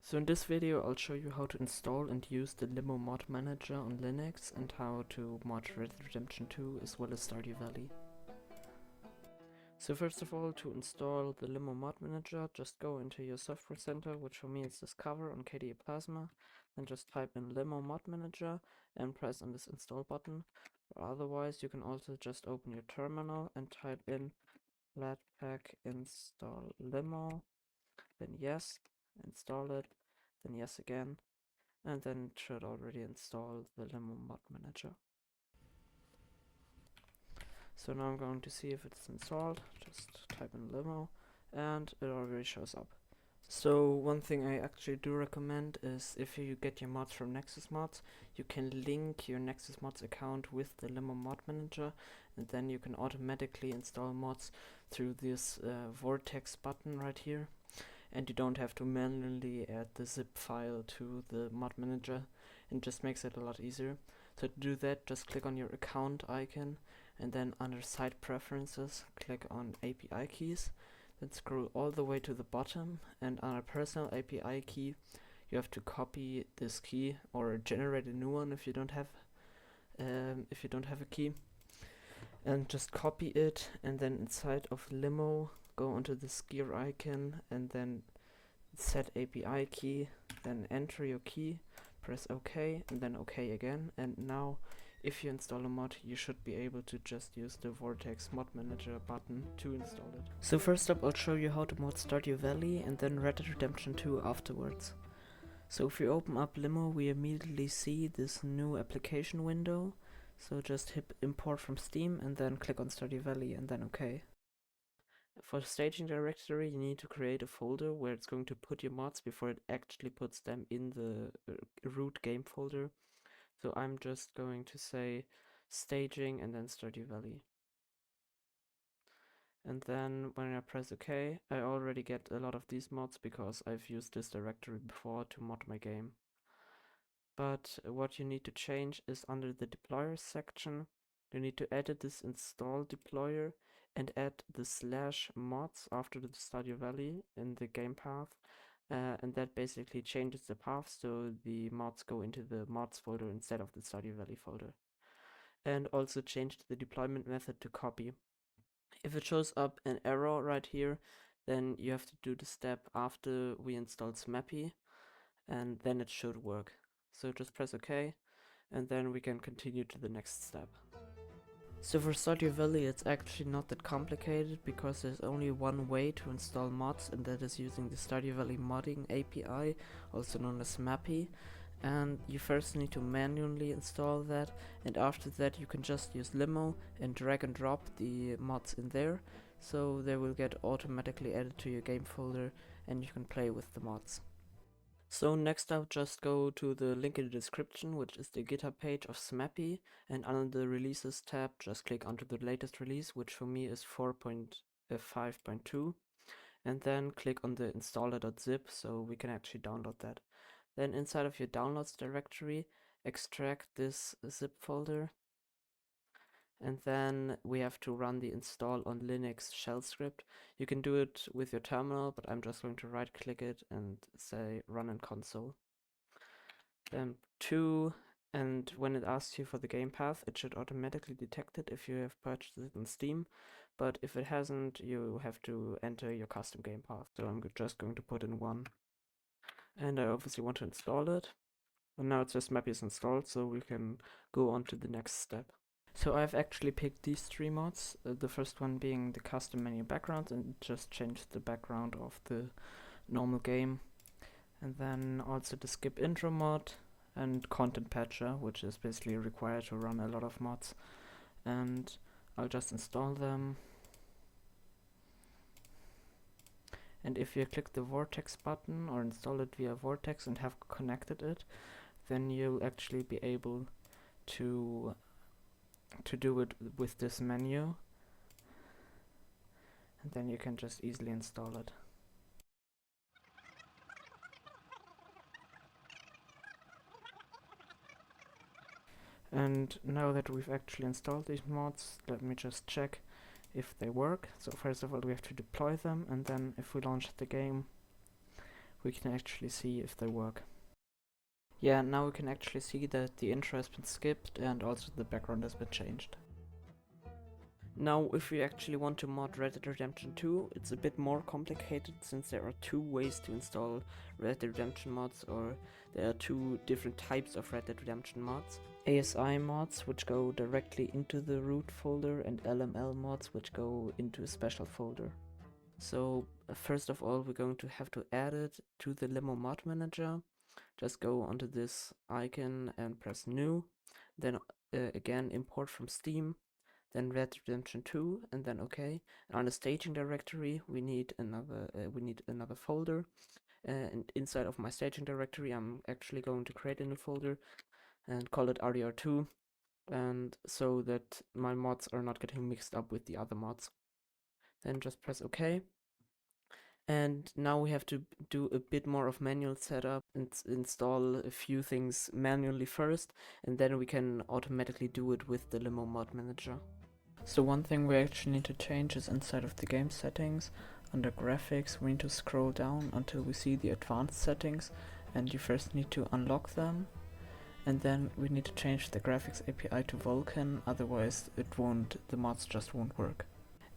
So in this video I'll show you how to install and use the Limo Mod Manager on Linux and how to mod Red Dead Redemption 2 as well as Stardew Valley. So first of all, to install the Limo Mod Manager, just go into your software center, which for me is Discover on KDE Plasma, then just type in Limo Mod Manager and press on this install button. Or otherwise you can also just open your terminal and type in flatpak install limo, then yes, install it, then yes again, and then it should already install the Limo Mod Manager. So now I'm going to see if it's installed. Just type in Limo and it already shows up. So one thing I actually do recommend is if you get your mods from NexusMods, you can link your NexusMods account with the Limo Mod Manager, and then you can automatically install mods through this Vortex button right here. And you don't have to manually add the zip file to the mod manager, and just makes it a lot easier. So to do that, just click on your account icon and then under site preferences click on API keys, then scroll all the way to the bottom, and under personal API key you have to copy this key or generate a new one if you don't have a key, and just copy it, and then inside of Limo go onto this gear icon and then set API key, then enter your key, press OK and then OK again, and now if you install a mod you should be able to just use the Vortex Mod Manager button to install it. So first up I'll show you how to mod Stardew Valley and then Red Dead Redemption 2 afterwards. So if you open up Limo, we immediately see this new application window, so just hit import from Steam and then click on Stardew Valley and then OK. For the staging directory you need to create a folder where it's going to put your mods before it actually puts them in the root game folder. So I'm just going to say staging and then Stardew Valley. And then when I press OK, I already get a lot of these mods because I've used this directory before to mod my game. But what you need to change is under the deployers section, you need to edit this install deployer and add the /mods after the Stardew Valley in the game path. And that basically changes the path so the mods go into the mods folder instead of the Stardew Valley folder. And also change the deployment method to copy. If it shows up an error right here, then you have to do the step after we installed Smappy, and then it should work. So just press OK, and then we can continue to the next step. So for Stardew Valley it's actually not that complicated because there's only one way to install mods, and that is using the Stardew Valley modding API, also known as Smappy. And you first need to manually install that, and after that you can just use Limo and drag and drop the mods in there, so they will get automatically added to your game folder and you can play with the mods. So next up, just go to the link in the description, which is the GitHub page of Smappy, and under the releases tab just click onto the latest release, which for me is 4.5.2, and then click on the installer.zip so we can actually download that. Then inside of your downloads directory, extract this zip folder, and then we have to run the install on Linux shell script. You can do it with your terminal, but I'm just going to right click it and say run in console. Then 2, and when it asks you for the game path, it should automatically detect it if you have purchased it on Steam, but if it hasn't, you have to enter your custom game path. So I'm just going to put in 1. And I obviously want to install it. And now it says Smappy is installed, so we can go on to the next step. So I've actually picked these 3 mods, the first one being the custom menu background, and just changed the background of the normal game. And then also the skip intro mod and content patcher, which is basically required to run a lot of mods. And I'll just install them. And if you click the Vortex button or install it via Vortex and have connected it, then you'll actually be able to do it with this menu, and then you can just easily install it. And now that we've actually installed these mods, let me just check if they work. So first of all we have to deploy them, and then if we launch the game we can actually see if they work. Yeah, now we can actually see that the intro has been skipped and also the background has been changed. Now, if we actually want to mod Red Dead Redemption 2, it's a bit more complicated since there are two ways to install Red Dead Redemption mods, or there are two different types of Red Dead Redemption mods. ASI mods, which go directly into the root folder, and LML mods, which go into a special folder. So, first of all, we're going to have to add it to the Limo Mod Manager. Just go onto this icon and press New, then again import from Steam, then Red Dead Redemption 2, and then OK. And on the staging directory, we need another folder. And inside of my staging directory, I'm actually going to create a new folder and call it RDR2, and so that my mods are not getting mixed up with the other mods. Then just press OK. And now we have to do a bit more of manual setup and install a few things manually first, and then we can automatically do it with the Limo Mod Manager. So one thing we actually need to change is inside of the game settings. Under graphics, we need to scroll down until we see the advanced settings, and you first need to unlock them. And then we need to change the graphics API to Vulkan, otherwise the mods just won't work.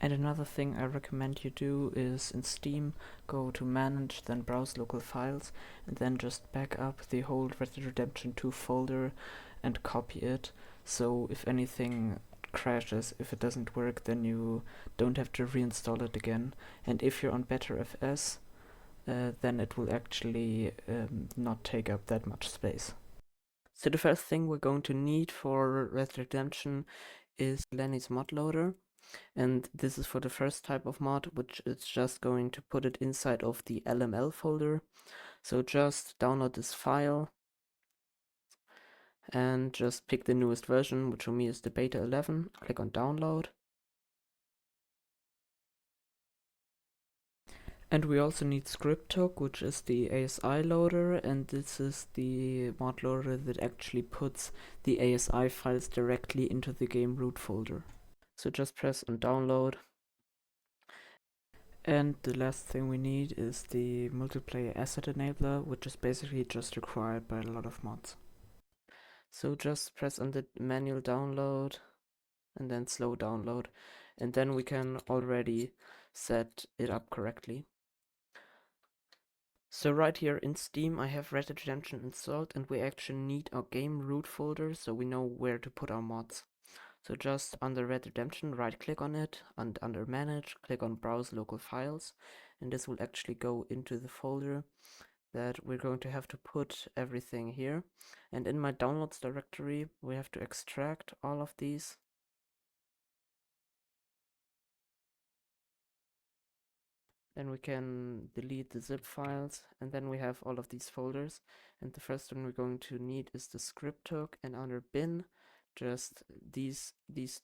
And another thing I recommend you do is in Steam, go to Manage, then Browse Local Files, and then just back up the whole Red Dead Redemption 2 folder and copy it. So if anything crashes, if it doesn't work, then you don't have to reinstall it again. And if you're on BetterFS, then it will actually not take up that much space. So the first thing we're going to need for Red Dead Redemption is Lenny's mod loader. And this is for the first type of mod, which is just going to put it inside of the LML folder. So just download this file and just pick the newest version, which for me is the beta 11. Click on download. And we also need ScriptHook, which is the ASI loader, and this is the mod loader that actually puts the ASI files directly into the game root folder. So just press on download. And the last thing we need is the multiplayer asset enabler, which is basically just required by a lot of mods. So just press on the manual download and then slow download, and then we can already set it up correctly. So right here in Steam I have Red Dead Redemption installed, and we actually need our game root folder so we know where to put our mods. So just under Red Dead Redemption, right click on it, and under Manage, click on Browse Local Files, and this will actually go into the folder that we're going to have to put everything here. And in my downloads directory, we have to extract all of these. Then we can delete the zip files, and then we have all of these folders. And the first one we're going to need is the script hook, and under bin, just these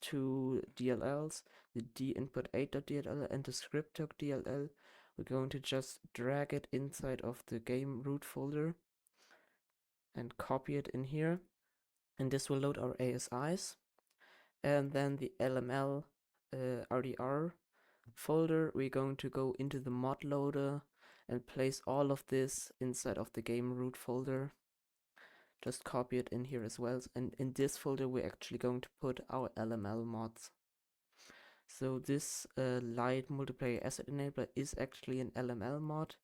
two DLLs, the dinput8.dll and the script hook DLL. We're going to just drag it inside of the game root folder and copy it in here, and this will load our ASIs. And then the LML RDR folder, we're going to go into the mod loader and place all of this inside of the game root folder. Just copy it in here as well, and in this folder we're actually going to put our LML mods. So this Light multiplayer asset enabler is actually an LML mod,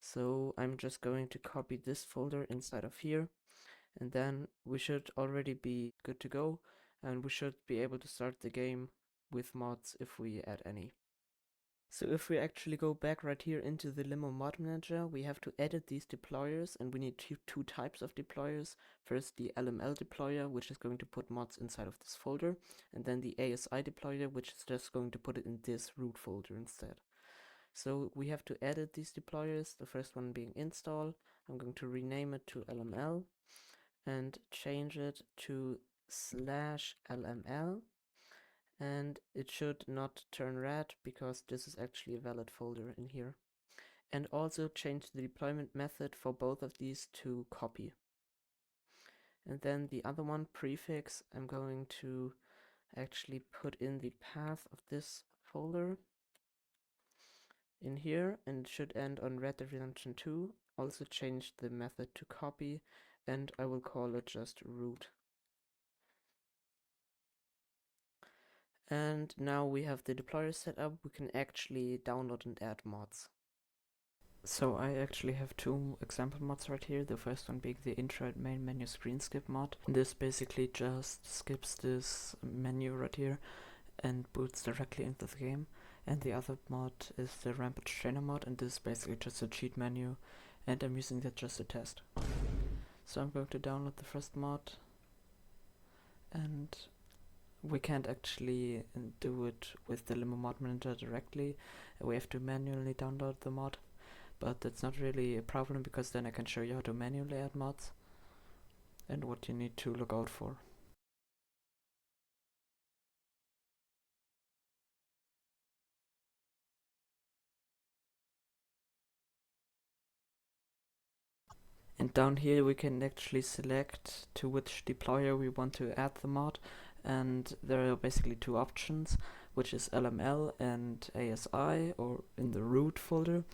so I'm just going to copy this folder inside of here, and then we should already be good to go, and we should be able to start the game with mods if we add any. So if we actually go back right here into the Limo Mod Manager, we have to edit these deployers, and we need two types of deployers. First, the LML deployer, which is going to put mods inside of this folder, and then the ASI deployer, which is just going to put it in this root folder instead. So we have to edit these deployers, the first one being install. I'm going to rename it to LML and change it to /LML. And it should not turn red because this is actually a valid folder in here. And also change the deployment method for both of these to copy. And then the other one, prefix, I'm going to actually put in the path of this folder in here, and it should end on Red Dead Redemption 2. also change the method to copy, and I will call it just root. And now we have the deployer set up, we can actually download and add mods. So I actually have two example mods right here, the first one being the intro and main menu screen skip mod. This basically just skips this menu right here and boots directly into the game. And the other mod is the Rampage Trainer mod, and this is basically just a cheat menu, and I'm using that just to test. So I'm going to download the first mod, and we can't actually do it with the Limo Mod Manager directly. We have to manually download the mod, but that's not really a problem because then I can show you how to manually add mods and what you need to look out for. And down here we can actually select to which deployer we want to add the mod, and there are basically two options, which is LML and ASI, or in the root folder.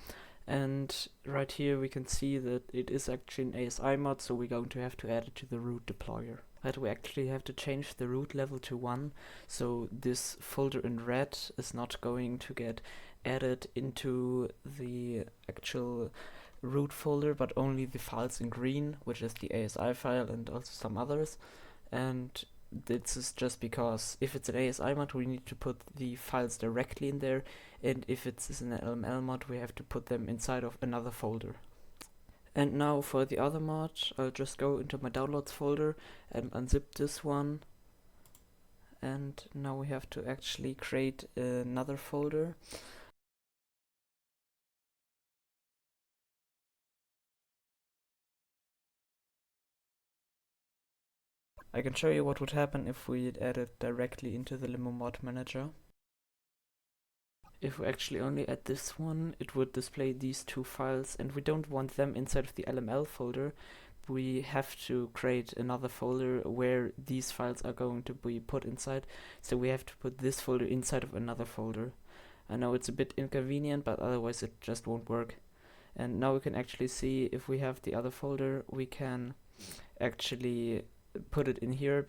And right here we can see that it is actually an ASI mod, so we're going to have to add it to the root deployer. But we actually have to change the root level to 1, so this folder in red is not going to get added into the actual root folder, but only the files in green, which is the ASI file and also some others. And this is just because if it's an ASI mod, we need to put the files directly in there, and if it's an LML mod, we have to put them inside of another folder. And now for the other mod, I'll just go into my downloads folder and unzip this one. And now we have to actually create another folder. I can show you what would happen if we add it directly into the Limo Mod Manager. If we actually only add this one, it would display these two files, and we don't want them inside of the LML folder. We have to create another folder where these files are going to be put inside, so we have to put this folder inside of another folder. I know it's a bit inconvenient, but otherwise it just won't work. And now we can actually see if we have the other folder, we can actually put it in here.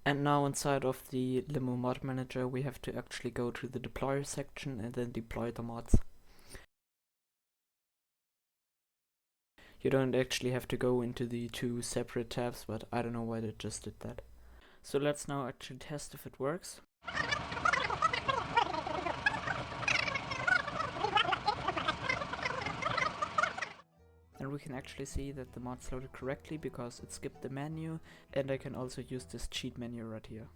And now inside of the Limo Mod Manager we have to actually go to the deployer section and then deploy the mods. You don't actually have to go into the two separate tabs, but I don't know why they just did that. So let's now actually test if it works. And we can actually see that the mod's loaded correctly because it skipped the menu, and I can also use this cheat menu right here.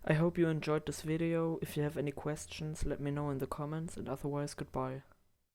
I hope you enjoyed this video. If you have any questions, let me know in the comments, and otherwise, goodbye.